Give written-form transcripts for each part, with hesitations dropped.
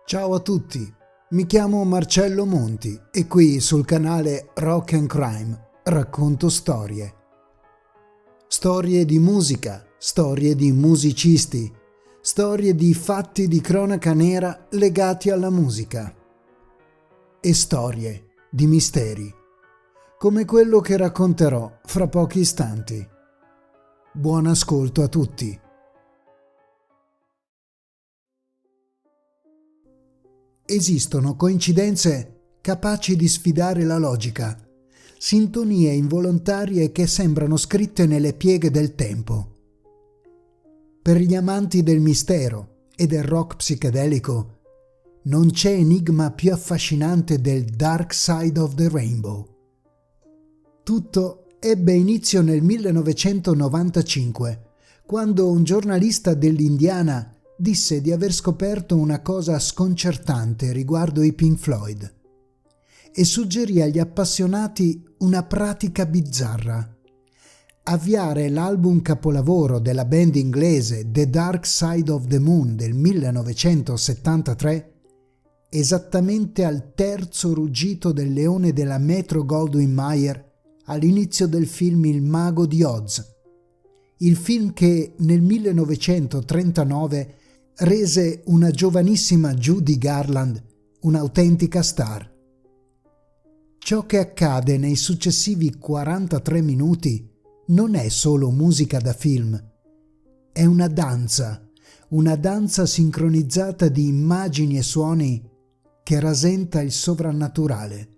Ciao a tutti, mi chiamo Marcello Monti e qui sul canale Rock and Crime racconto storie. Storie di musica, storie di musicisti, storie di fatti di cronaca nera legati alla musica. E storie di misteri, come quello che racconterò fra pochi istanti. Buon ascolto a tutti. Esistono coincidenze capaci di sfidare la logica, sintonie involontarie che sembrano scritte nelle pieghe del tempo. Per gli amanti del mistero e del rock psichedelico, non c'è enigma più affascinante del Dark Side of the Rainbow. Tutto ebbe inizio nel 1995, quando un giornalista dell'Indiana disse di aver scoperto una cosa sconcertante riguardo i Pink Floyd e suggerì agli appassionati una pratica bizzarra: avviare l'album capolavoro della band inglese The Dark Side of the Moon del 1973 esattamente al terzo ruggito del leone della Metro-Goldwyn-Mayer all'inizio del film Il Mago di Oz, il film che nel 1939 rese una giovanissima Judy Garland un'autentica star. Ciò che accade nei successivi 43 minuti non è solo musica da film, è una danza sincronizzata di immagini e suoni che rasenta il sovrannaturale.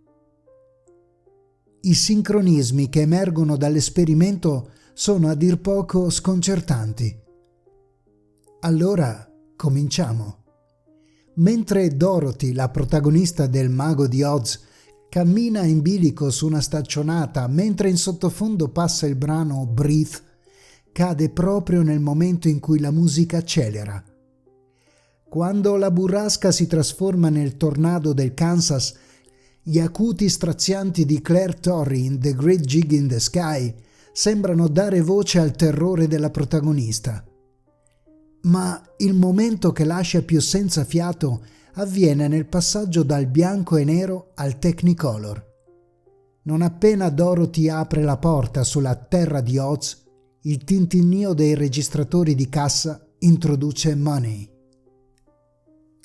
I sincronismi che emergono dall'esperimento sono a dir poco sconcertanti. Allora, cominciamo. Mentre Dorothy, la protagonista del Mago di Oz, cammina in bilico su una staccionata mentre in sottofondo passa il brano Breathe, cade proprio nel momento in cui la musica accelera. Quando la burrasca si trasforma nel tornado del Kansas, gli acuti strazianti di Claire Torrey in The Great Gig in the Sky sembrano dare voce al terrore della protagonista. Ma il momento che lascia più senza fiato avviene nel passaggio dal bianco e nero al Technicolor. Non appena Dorothy apre la porta sulla terra di Oz, il tintinnio dei registratori di cassa introduce Money.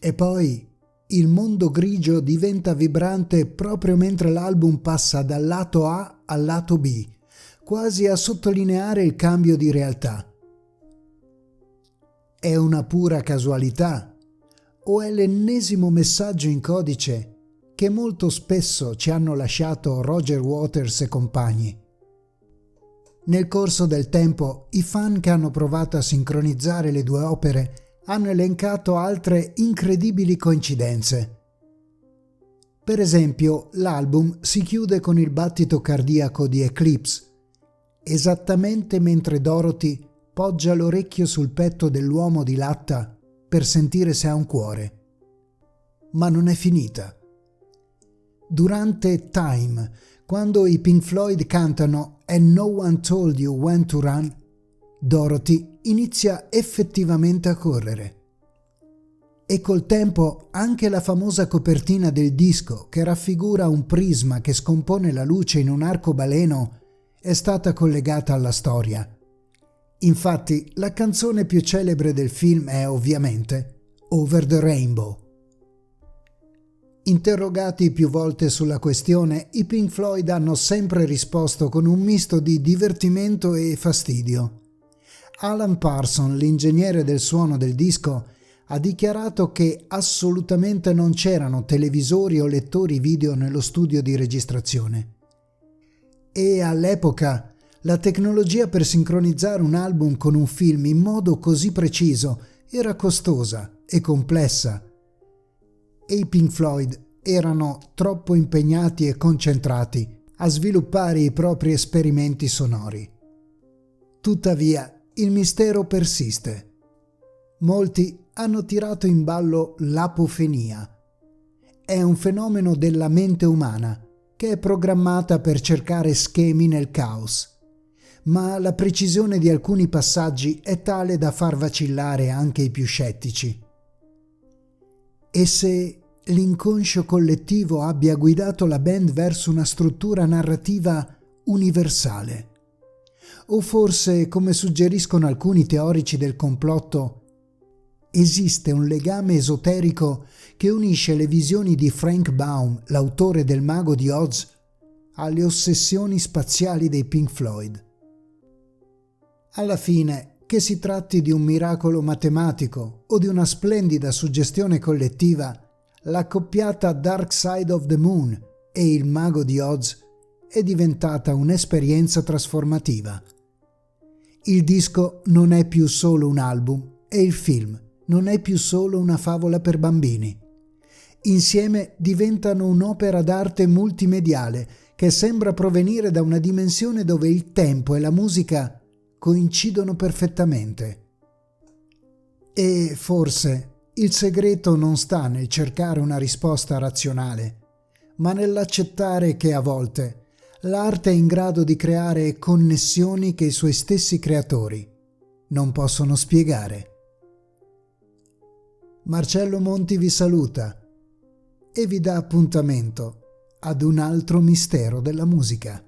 E poi il mondo grigio diventa vibrante proprio mentre l'album passa dal lato A al lato B, quasi a sottolineare il cambio di realtà. È una pura casualità o è l'ennesimo messaggio in codice che molto spesso ci hanno lasciato Roger Waters e compagni? Nel corso del tempo, i fan che hanno provato a sincronizzare le due opere hanno elencato altre incredibili coincidenze. Per esempio, l'album si chiude con il battito cardiaco di Eclipse, esattamente mentre Dorothy poggia l'orecchio sul petto dell'uomo di latta per sentire se ha un cuore. Ma non è finita. Durante Time, quando i Pink Floyd cantano And No One Told You When to Run, Dorothy inizia effettivamente a correre. E col tempo anche la famosa copertina del disco, che raffigura un prisma che scompone la luce in un arcobaleno, è stata collegata alla storia. Infatti, la canzone più celebre del film è ovviamente Over the Rainbow. Interrogati più volte sulla questione, i Pink Floyd hanno sempre risposto con un misto di divertimento e fastidio. Alan Parsons, l'ingegnere del suono del disco, ha dichiarato che assolutamente non c'erano televisori o lettori video nello studio di registrazione. E all'epoca la tecnologia per sincronizzare un album con un film in modo così preciso era costosa e complessa, e i Pink Floyd erano troppo impegnati e concentrati a sviluppare i propri esperimenti sonori. Tuttavia, il mistero persiste. Molti hanno tirato in ballo l'apofenia. È un fenomeno della mente umana che è programmata per cercare schemi nel caos. Ma la precisione di alcuni passaggi è tale da far vacillare anche i più scettici. E se l'inconscio collettivo abbia guidato la band verso una struttura narrativa universale? O forse, come suggeriscono alcuni teorici del complotto, esiste un legame esoterico che unisce le visioni di Frank Baum, l'autore del Mago di Oz, alle ossessioni spaziali dei Pink Floyd. Alla fine, che si tratti di un miracolo matematico o di una splendida suggestione collettiva, l'accoppiata Dark Side of the Moon e il Mago di Oz è diventata un'esperienza trasformativa. Il disco non è più solo un album e il film non è più solo una favola per bambini. Insieme diventano un'opera d'arte multimediale che sembra provenire da una dimensione dove il tempo e la musica coincidono perfettamente. E forse il segreto non sta nel cercare una risposta razionale, ma nell'accettare che a volte l'arte è in grado di creare connessioni che i suoi stessi creatori non possono spiegare. Marcello Monti vi saluta e vi dà appuntamento ad un altro mistero della musica.